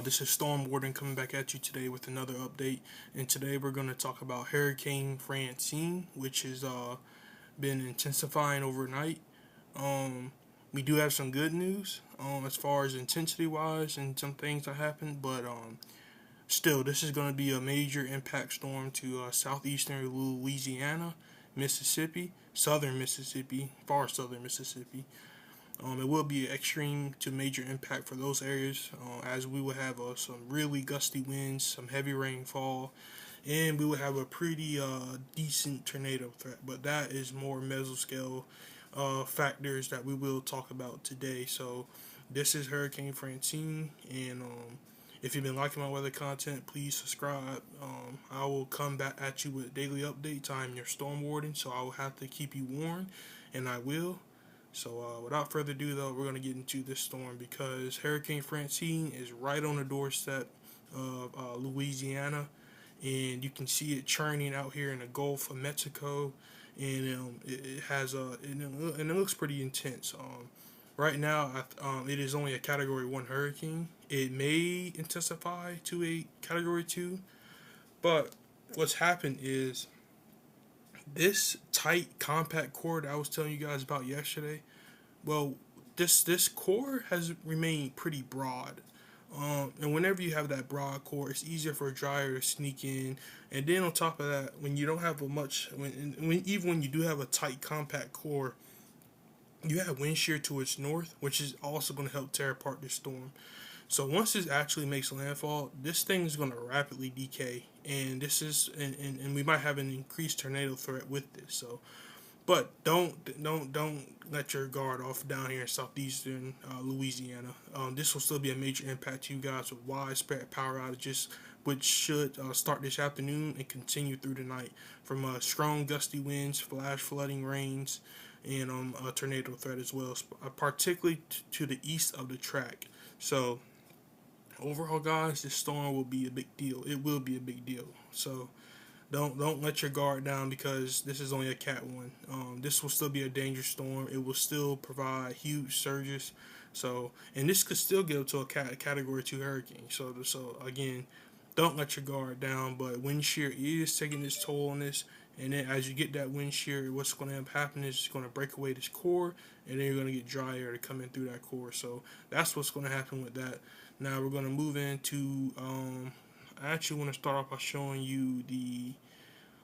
This is Storm Warden coming back at you today with another update. And today we're going to talk about Hurricane Francine, which has been intensifying overnight. Um, we do have some good news as far as intensity wise and some things that happened, but still, this is going to be a major impact storm to southeastern Louisiana, Mississippi, southern Mississippi, far southern Mississippi. It will be an extreme to major impact for those areas, as we will have some really gusty winds, some heavy rainfall, and we will have a pretty decent tornado threat. But that is more mesoscale factors that we will talk about today. So this is Hurricane Francine, and if you've been liking my weather content, please subscribe. I will come back at you with daily updates. I'm your storm warden, so I will have to keep you warned, and I will. So without further ado, though, we're going to get into this storm because Hurricane Francine is right on the doorstep of Louisiana, and you can see it churning out here in the Gulf of Mexico, and it has and it looks pretty intense. Right now, it is only a Category 1 hurricane. It may intensify to a Category 2, but what's happened is this tight, compact core that I was telling you guys about yesterday. Well, this core has remained pretty broad. And whenever you have that broad core, it's easier for a dryer to sneak in. And then on top of that, when you don't have a much, even when you do have a tight, compact core, you have wind shear to its north, which is also going to help tear apart this storm. So once this actually makes landfall, this thing is going to rapidly decay, and and we might have an increased tornado threat with this. So, but don't let your guard off down here in southeastern Louisiana. This will still be a major impact to you guys with widespread power outages, which should start this afternoon and continue through the night from strong gusty winds, flash flooding rains, and a tornado threat as well, particularly to the east of the track. So overall, guys, this storm will be a big deal. It will be a big deal. So don't let your guard down because this is only a Cat 1. This will still be a dangerous storm. It will still provide huge surges. So, and this could still get up to a Category 2 hurricane. So again, don't let your guard down. But wind shear is taking its toll on this. And then as you get that wind shear, what's going to happen is it's going to break away this core, and then you're going to get dry air to come in through that core. So that's what's going to happen with that. Now we're going to move into, I actually want to start off by showing you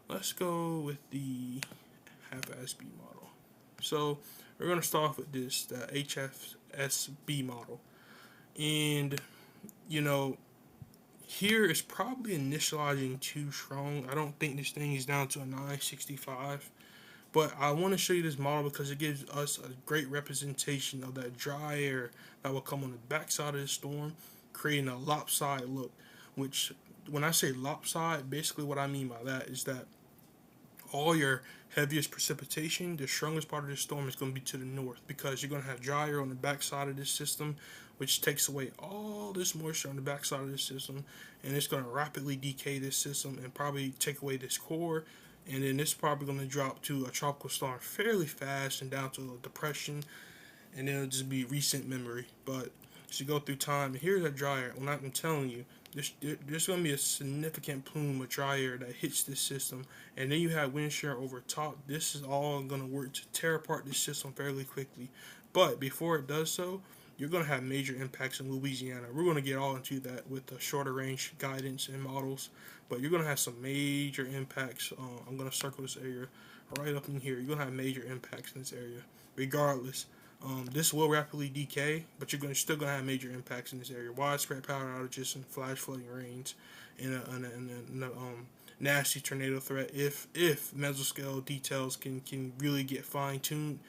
let's go with the half-SB model. So we're going to start off with the HFSB model. And, here is probably initializing too strong. I don't think this thing is down to a 965. But I want to show you this model because it gives us a great representation of that dry air that will come on the backside of the storm, creating a lopsided look. Which, when I say lopsided, basically what I mean by that is that all your heaviest precipitation, the strongest part of the storm is going to be to the north because you're going to have dry air on the backside of this system, which takes away all this moisture on the backside of the system, and it's going to rapidly decay this system and probably take away this core, and then it's probably going to drop to a tropical storm fairly fast and down to a depression, and then it'll just be recent memory. But as you go through time, here's that dry air. When I'm telling you, there's going to be a significant plume of dry air that hits this system, and then you have wind shear over top. This is all going to work to tear apart this system fairly quickly. But before it does so, you're going to have major impacts in Louisiana. We're going to get all into that with the shorter range guidance and models, but you're going to have some major impacts. I'm going to circle this area right up in here. You're going to have major impacts in this area regardless. This will rapidly decay, but you're still going to have major impacts in this area. Widespread power outages and flash flooding rains, and a nasty tornado threat. If mesoscale details can really get fine tuned,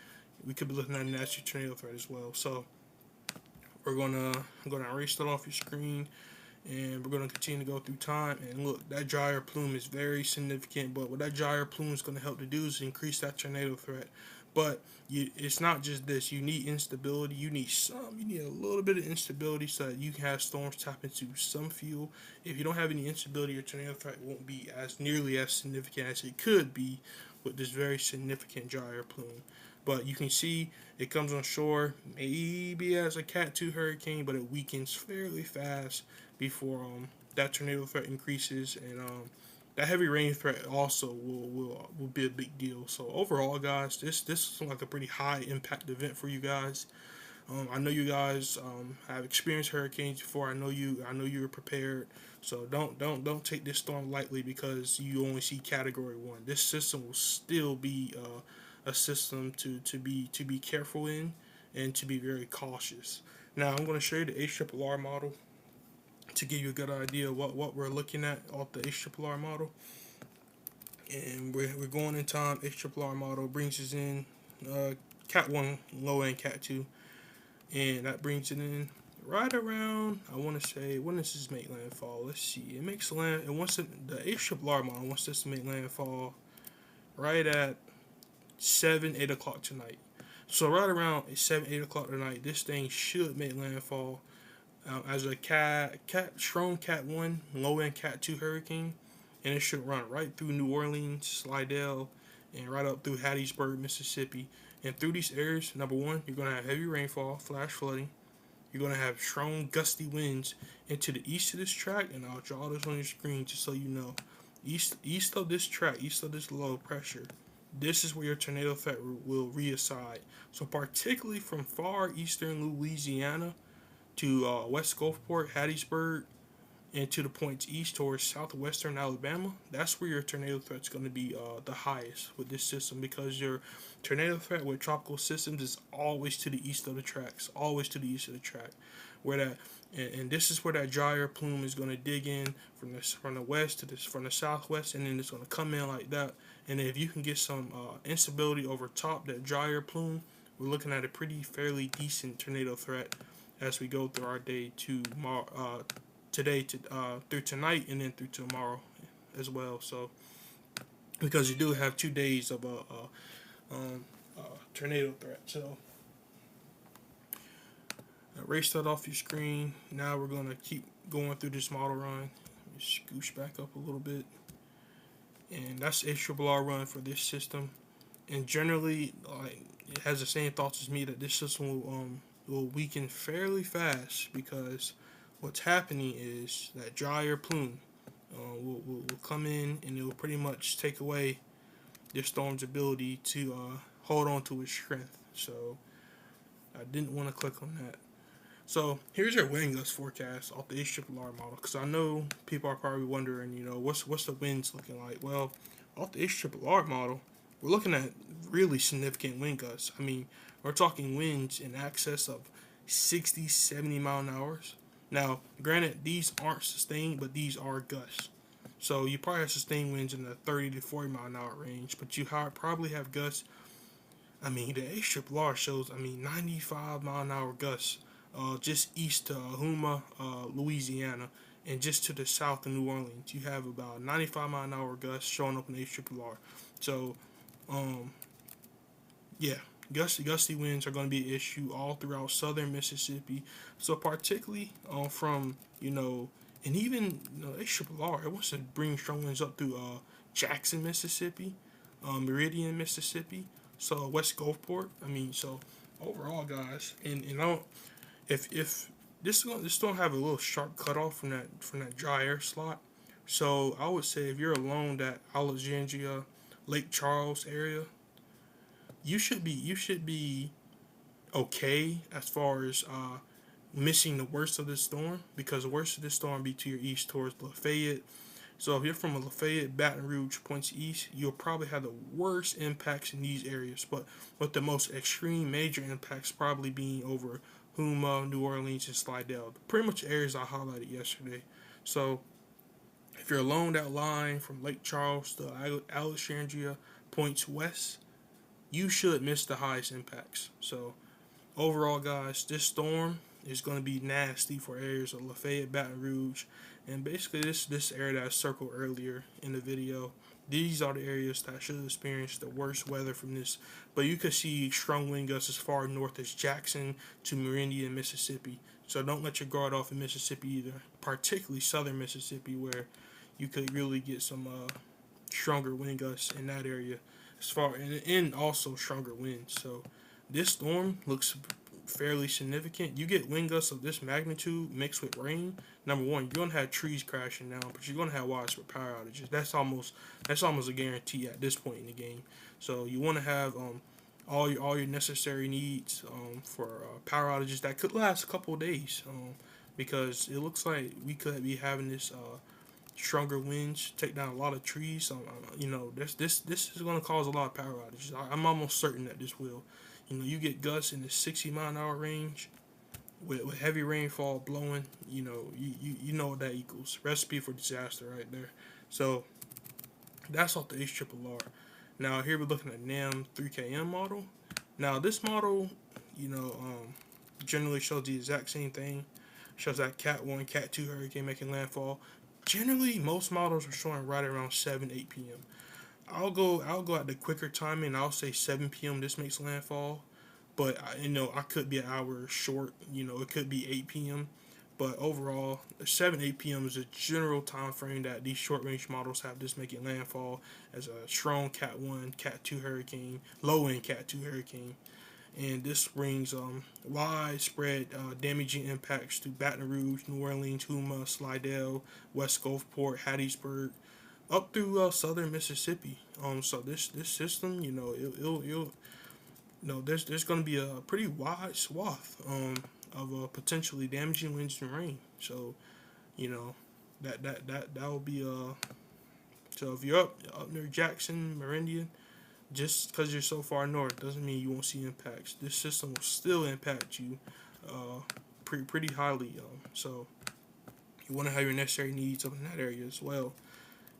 we could be looking at a nasty tornado threat as well. So I'm gonna erase that off your screen, and we're gonna continue to go through time. And look, that dry air plume is very significant. But what that dry air plume is going to help to do is increase that tornado threat. But it's not just this. You need instability. You need a little bit of instability so that you can have storms tap into some fuel. If you don't have any instability, your tornado threat won't be nearly as significant as it could be with this very significant dry air plume. But you can see it comes on shore maybe as a Cat 2 hurricane, but it weakens fairly fast before that tornado threat increases, and that heavy rain threat also will be a big deal. So overall, guys, this is like a pretty high impact event for you guys. I know you guys have experienced hurricanes before. I know you were prepared. So don't take this storm lightly because you only see Category 1. This system will still be a system to be careful in and to be very cautious. Now I'm going to show you the HRRR model to give you a good idea of what we're looking at off the HRRR model. And we're going in time. HRRR model brings us in Cat 1 low end, Cat 2, and that brings it in right around, I want to say, when does this make landfall? Let's see. It makes land. It wants it, the HRRR model wants this to make landfall right at 8 o'clock tonight. So right around 8 o'clock tonight, this thing should make landfall as a strong Cat 1, low end Cat 2 hurricane, and it should run right through New Orleans, Slidell, and right up through Hattiesburg, Mississippi. And through these areas, number one, you're going to have heavy rainfall, flash flooding. You're going to have strong gusty winds into the east of this track, and I'll draw this on your screen just so you know. East of this track, east of this low pressure, this is where your tornado threat will reside. So particularly from far eastern Louisiana to West Gulfport, Hattiesburg, and to the points east towards southwestern Alabama, that's where your tornado threat is going to be the highest with this system, because your tornado threat with tropical systems is always to the east of the tracks, always to the east of the track, where that and this is where that dry air plume is going to dig in from the west to this from the southwest, and then it's going to come in like that. And if you can get some instability over top that dry air plume, we're looking at a pretty fairly decent tornado threat as we go through our day today to through tonight and then through tomorrow as well. So because you do have 2 days of tornado threat. So erase that off your screen. Now we're gonna keep going through this model run. Scoosh back up a little bit, and that's HRRR run for this system. And generally, like, it has the same thoughts as me that this system will weaken fairly fast, because what's happening is that dry air plume will come in, and it will pretty much take away this storm's ability to hold on to its strength. So I didn't want to click on that. So here's your wind gust forecast off the HRRR model, because I know people are probably wondering, what's the winds looking like? Well, off the HRRR model, we're looking at really significant wind gusts. I mean, we're talking winds in excess of 60, 70 mile an hour. Now, granted, these aren't sustained, but these are gusts. So you probably have sustained winds in the 30 to 40 mile an hour range, but you probably have gusts. I mean, the HRRR shows, 95 mile an hour gusts just east to Houma, Louisiana, and just to the south of New Orleans. You have about 95 mile an hour gusts showing up in the HRRR. So, yeah. Gusty winds are going to be an issue all throughout southern Mississippi. So particularly from, and even HRRR, it wants to bring strong winds up through Jackson, Mississippi, Meridian, Mississippi, so West Gulfport. So overall, guys, and I don't, if this don't have a little sharp cutoff from that dry air slot. So I would say if you're along that Alexandria, Lake Charles area, you should be okay as far as missing the worst of this storm, because the worst of this storm be to your east towards Lafayette. So if you're from Lafayette, Baton Rouge, points east, you'll probably have the worst impacts in these areas. But with the most extreme major impacts probably being over Houma, New Orleans, and Slidell. Pretty much areas I highlighted yesterday. So if you're along that line from Lake Charles to Alexandria, points west, you should miss the highest impacts. So overall, guys, this storm is going to be nasty for areas of Lafayette, Baton Rouge, and basically this area that I circled earlier in the video. These are the areas that should experience the worst weather from this. But you could see strong wind gusts as far north as Jackson to Meridian, Mississippi. So don't let your guard off in Mississippi either, particularly southern Mississippi, where you could really get some stronger wind gusts in that area, and also stronger winds. So this storm looks fairly significant. You get wind gusts of this magnitude mixed with rain. Number one, you're gonna have trees crashing down, but you're gonna have widespread power outages. That's almost a guarantee at this point in the game. So you want to have all your necessary needs for power outages that could last a couple of days. Because it looks like we could be having this stronger winds take down a lot of trees. This is going to cause a lot of power outages. I'm almost certain that this will. You get gusts in the 60-mile-an-hour range with heavy rainfall blowing. You know what that equals. Recipe for disaster right there. So that's off the HRRR. Now here we're looking at NAM 3KM model. Now this model, generally shows the exact same thing. Shows that Cat 1, Cat 2 hurricane making landfall. Generally, most models are showing right around 7, 8 p.m. I'll go at the quicker timing. I'll say 7 p.m. this makes landfall, but I could be an hour short. It could be 8 p.m. But overall, 7, 8 p.m. is a general time frame that these short range models have this making landfall as a strong Cat 1, Cat 2 hurricane, low end Cat 2 hurricane. And this brings widespread damaging impacts to Baton Rouge, New Orleans, Houma, Slidell, West Gulfport, Hattiesburg, up through southern Mississippi. So this system, there's going to be a pretty wide swath of potentially damaging winds and rain. So, that will be so if you're up near Jackson, Meridian, just because you're so far north doesn't mean you won't see impacts. This system will still impact you pretty highly. So you want to have your necessary needs up in that area as well.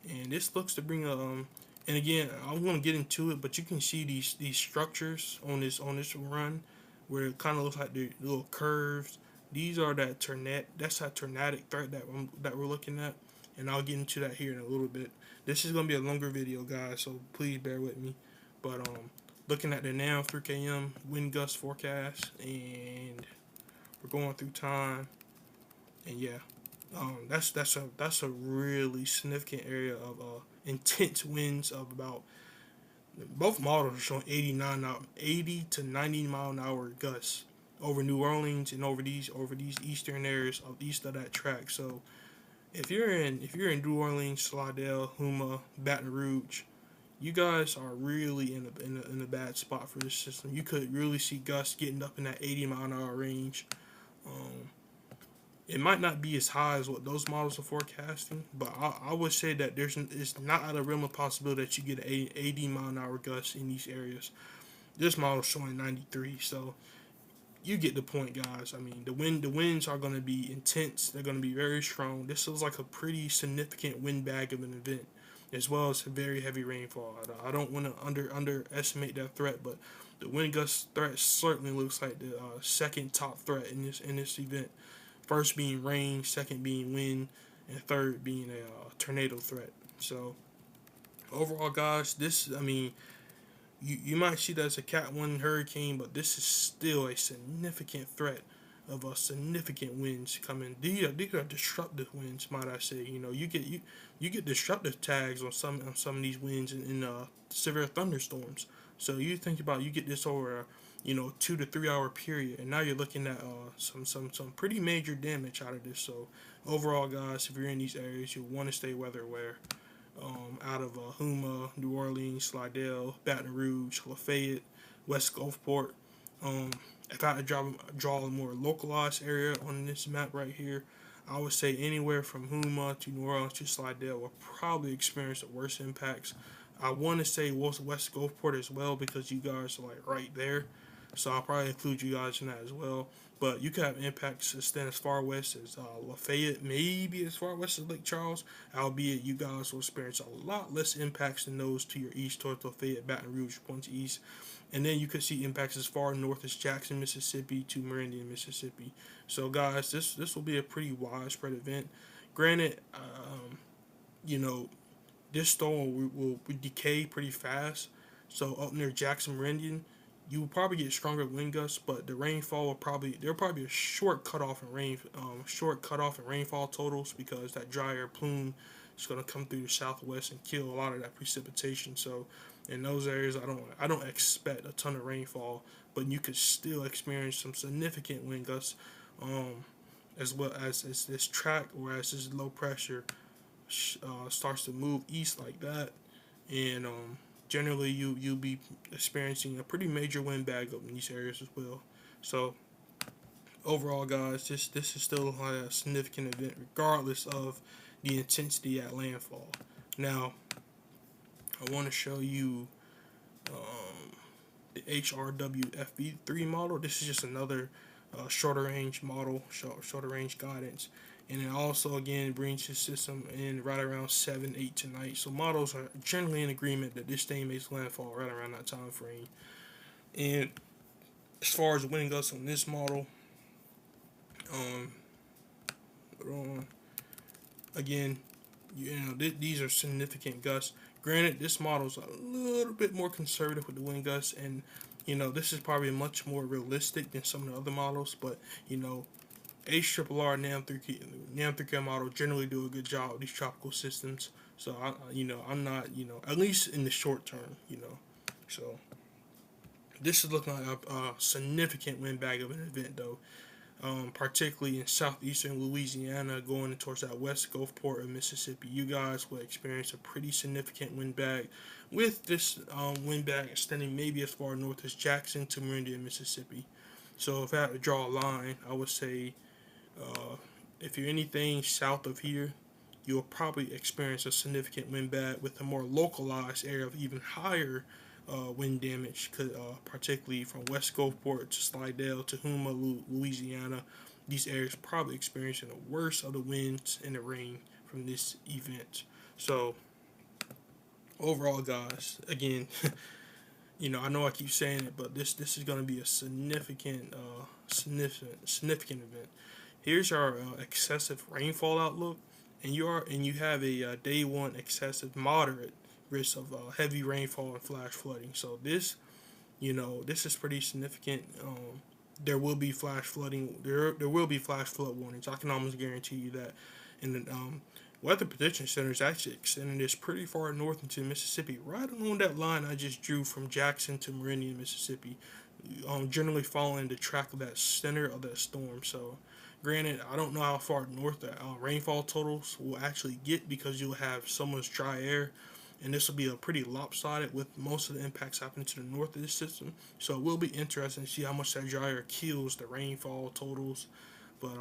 And this looks to bring and again, I'm going to get into it, but you can see these structures on this run where it kind of looks like the little curves. These are that tornadic threat that we're looking at, and I'll get into that here in a little bit. This is going to be a longer video, guys, so please bear with me. But looking at the NAM 3KM wind gust forecast, and we're going through time, and yeah, that's a really significant area of intense winds of about. Both models are showing 80 to 90 mile an hour gusts over New Orleans and over these eastern areas east of that track. So if you're in New Orleans, Slidell, Houma, Baton Rouge, you guys are really in a bad spot for this system. You could really see gusts getting up in that 80-mile-an-hour range. It might not be as high as what those models are forecasting, but I would say that it's not out of realm of possibility that you get an 80-mile-an-hour gust in these areas. This model is showing 93, so you get the point, guys. I mean, the winds are going to be intense. They're going to be very strong. This is like a pretty significant wind bag of an event, as well as very heavy rainfall. I don't want to underestimate that threat, but the wind gust threat certainly looks like the second top threat in this event. First being rain, second being wind, and third being a tornado threat. So overall, guys, you might see that as a Cat 1 hurricane, but this is still a significant threat of significant winds coming. These are disruptive winds, might I say. You get disruptive tags on some of these winds in severe thunderstorms. So you think about, you get this over 2 to 3 hour period, and now you're looking at some pretty major damage out of this. So overall, guys, if you're in these areas, you want to stay weather aware. Out of Houma, New Orleans, Slidell, Baton Rouge, Lafayette, West Gulfport. If I had to draw a more localized area on this map right here, I would say anywhere from Houma to New Orleans to Slidell will probably experience the worst impacts. I want to say West Gulfport as well, because you guys are like right there. So I'll probably include you guys in that as well. But you could have impacts extend as far west as Lafayette, maybe as far west as Lake Charles, albeit you guys will experience a lot less impacts than those to your east towards Lafayette, Baton Rouge, points east. And then you could see impacts as far north as Jackson, Mississippi to Meridian, Mississippi. So guys, this will be a pretty widespread event. Granted, this storm will decay pretty fast. So up near Jackson, Meridian, you will probably get stronger wind gusts, but the rainfall there'll probably be a short cutoff in rainfall totals, because that dry air plume it's going to come through the southwest and kill a lot of that precipitation. So in those areas, I don't expect a ton of rainfall, but you could still experience some significant wind gusts, um, as well as this track or as this low pressure starts to move east like that, and generally you'll be experiencing a pretty major wind bag up in these areas as well. So overall, guys, this is still a significant event, regardless of the intensity at landfall. Now, I want to show you the HRWFB3 model. This is just another shorter range model, shorter range guidance, and it also again brings the system in right around 7-8 tonight. So models are generally in agreement that this thing makes landfall right around that time frame. And as far as wind gusts on this model, um, again, these are significant gusts. Granted, this model is a little bit more conservative with the wind gusts, and this is probably much more realistic than some of the other models. But HRRR NAM3K model generally do a good job with these tropical systems. So I'm not at least in the short term. So this is looking like a significant wind bag of an event though. Particularly in southeastern Louisiana, going towards that west Gulfport of Mississippi, you guys will experience a pretty significant wind bag, with this wind bag extending maybe as far north as Jackson to Meridian, Mississippi. So if I had to draw a line, I would say if you're anything south of here, you'll probably experience a significant wind bag with a more localized area of even higher wind damage, particularly from West Gulfport to Slidell to Houma, Louisiana. These areas probably experiencing the worst of the winds and the rain from this event. So overall, guys, again, I know I keep saying it, but this is going to be a significant event. Here's our excessive rainfall outlook, and you have a day one excessive moderate risk of heavy rainfall and flash flooding. So this is pretty significant. There will be flash flooding. There will be flash flood warnings. I can almost guarantee you that. And the Weather Prediction Center is actually extending this pretty far north into Mississippi, right along that line I just drew from Jackson to Meridian, Mississippi. Generally following the track of that center of that storm. So, granted, I don't know how far north the rainfall totals will actually get, because you'll have so much dry air, and this will be a pretty lopsided with most of the impacts happening to the north of this system. So it will be interesting to see how much that dry air kills the rainfall totals. But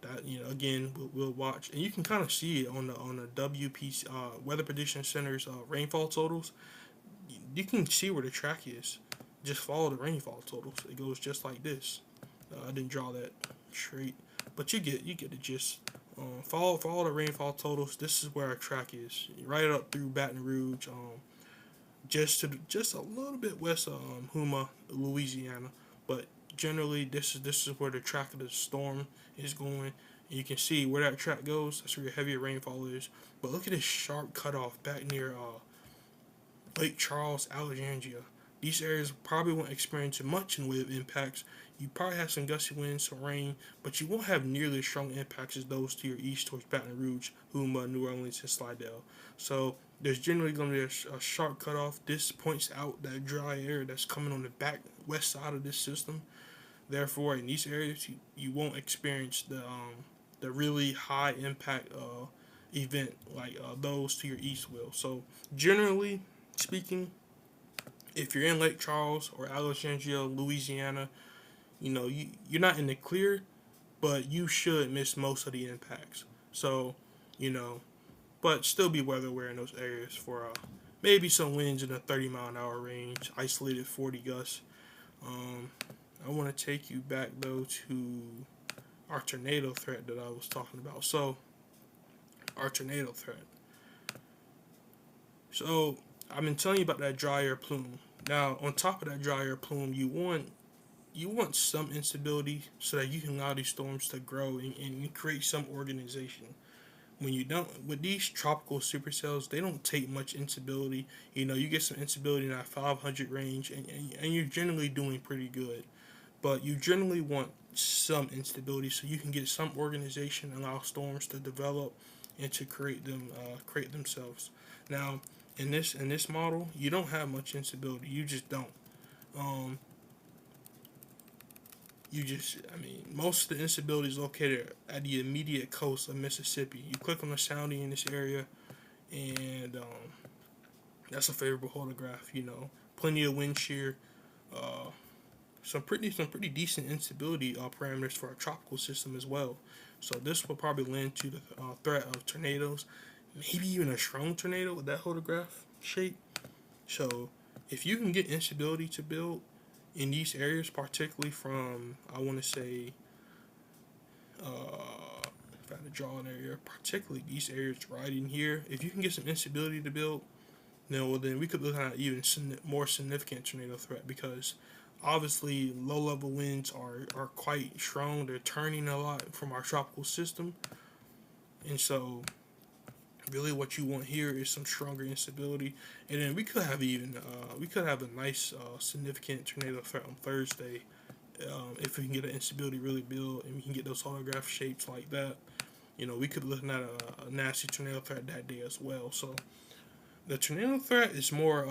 that again we'll watch, and you can kind of see it on the WPC Weather Prediction Center's rainfall totals. You can see where the track is. Just follow the rainfall totals. It goes just like this. I didn't draw that straight, but you get the gist. Follow the rainfall totals. This is where our track is, right up through Baton Rouge, just a little bit west of Houma, Louisiana. But generally, this is where the track of the storm is going. And you can see where that track goes. That's where your heavier rainfall is. But look at this sharp cutoff back near Lake Charles, Alexandria. These areas probably won't experience much in the way of impacts. You probably have some gusty winds, some rain, but you won't have nearly as strong impacts as those to your east towards Baton Rouge, Houma, New Orleans, and Slidell. So there's generally going to be a sharp cutoff. This points out that dry air that's coming on the back west side of this system. Therefore, in these areas, you won't experience the really high impact event like those to your east will. So generally speaking, if you're in Lake Charles or Alexandria, Louisiana, you're not in the clear, but you should miss most of the impacts. So, but still be weather aware in those areas for maybe some winds in the 30-mile-an-hour range, isolated 40 gusts. I want to take you back though to our tornado threat that I was talking about. So, our tornado threat. So, I've been telling you about that dry air plume. Now, on top of that dry air plume, you want some instability so that you can allow these storms to grow and create some organization. When you don't, with these tropical supercells, they don't take much instability. You get some instability in that 500 range, and you're generally doing pretty good. But you generally want some instability so you can get some organization, allow storms to develop, and to create themselves. Now, in this model, you don't have much instability. You just don't. Um, I mean, most of the instability is located at the immediate coast of Mississippi. You click on the sounding in this area, and that's a favorable holograph. Plenty of wind shear, uh, some pretty decent instability parameters for a tropical system as well. So this will probably lend to the threat of tornadoes, maybe even a strong tornado with that holograph shape. So if you can get instability to build in these areas, particularly from, I want to say, if I had to draw an area, particularly these areas right in here, if you can get some instability to build, then we could look at even more significant tornado threat, because obviously low level winds are quite strong. They're turning a lot from our tropical system, and so really what you want here is some stronger instability. And then we could have a nice significant tornado threat on Thursday, if we can get an instability really build and we can get those holograph shapes like that. We could be looking at a nasty tornado threat that day as well. So the tornado threat is more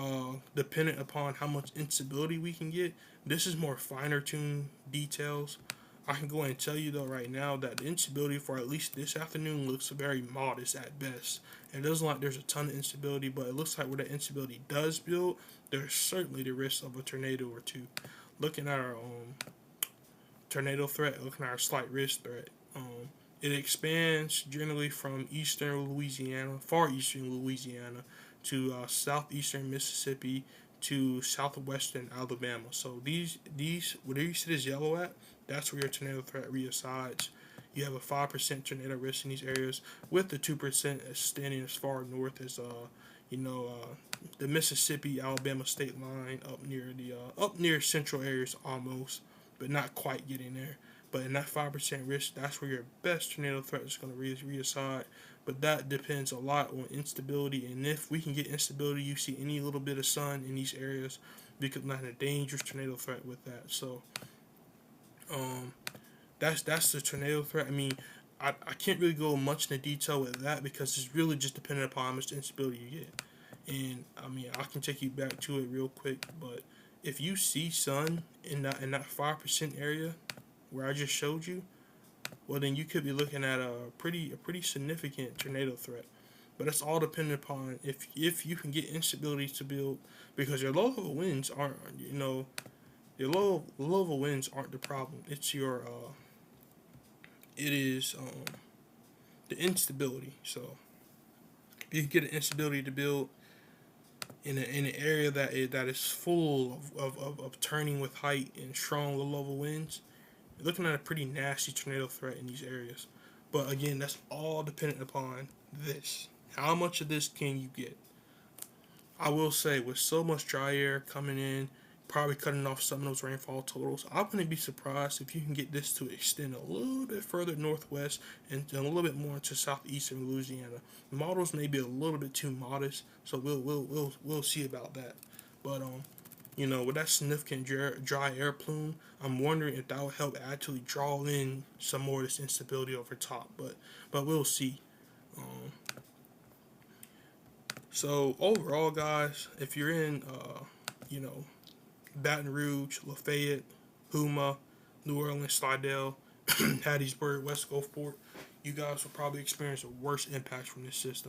dependent upon how much instability we can get. This is more finer tuned details. I can go ahead and tell you though right now that the instability for at least this afternoon looks very modest at best. It doesn't look like there's a ton of instability, but it looks like where that instability does build, there's certainly the risk of a tornado or two. Looking at our tornado threat, looking at our slight risk threat, it expands generally from eastern Louisiana, far eastern Louisiana, to southeastern Mississippi to southwestern Alabama. So whatever you see this yellow at, that's where your tornado threat resides. You have a 5% tornado risk in these areas, with the 2% extending as far north as the Mississippi Alabama state line, up near central areas almost, but not quite getting there. But in that 5% risk, that's where your best tornado threat is going to reside. But that depends a lot on instability, and if we can get instability, you see any little bit of sun in these areas, we could land a dangerous tornado threat with that. So, that's the tornado threat. I mean, I can't really go much into detail with that because it's really just dependent upon how much instability you get. And I mean, I can take you back to it real quick, but if you see sun in that 5% area where I just showed you, well then you could be looking at a pretty significant tornado threat. But it's all dependent upon if you can get instability to build, because your low level winds aren't your low level winds aren't the problem. It's it is the instability. So if you get an instability to build in an area that is full of turning with height and strong low level winds, you're looking at a pretty nasty tornado threat in these areas. But again, that's all dependent upon this. How much of this can you get? I will say, with so much dry air coming in, probably cutting off some of those rainfall totals, I wouldn't be surprised if you can get this to extend a little bit further northwest and a little bit more into southeastern Louisiana. The models may be a little bit too modest, so we'll see about that. But with that significant dry air plume, I'm wondering if that will help actually draw in some more of this instability over top. But we'll see. Um, so overall, guys, if you're in, you know, Baton Rouge, Lafayette, Houma, New Orleans, Slidell, Hattiesburg, West Gulfport, you guys will probably experience the worst impacts from this system.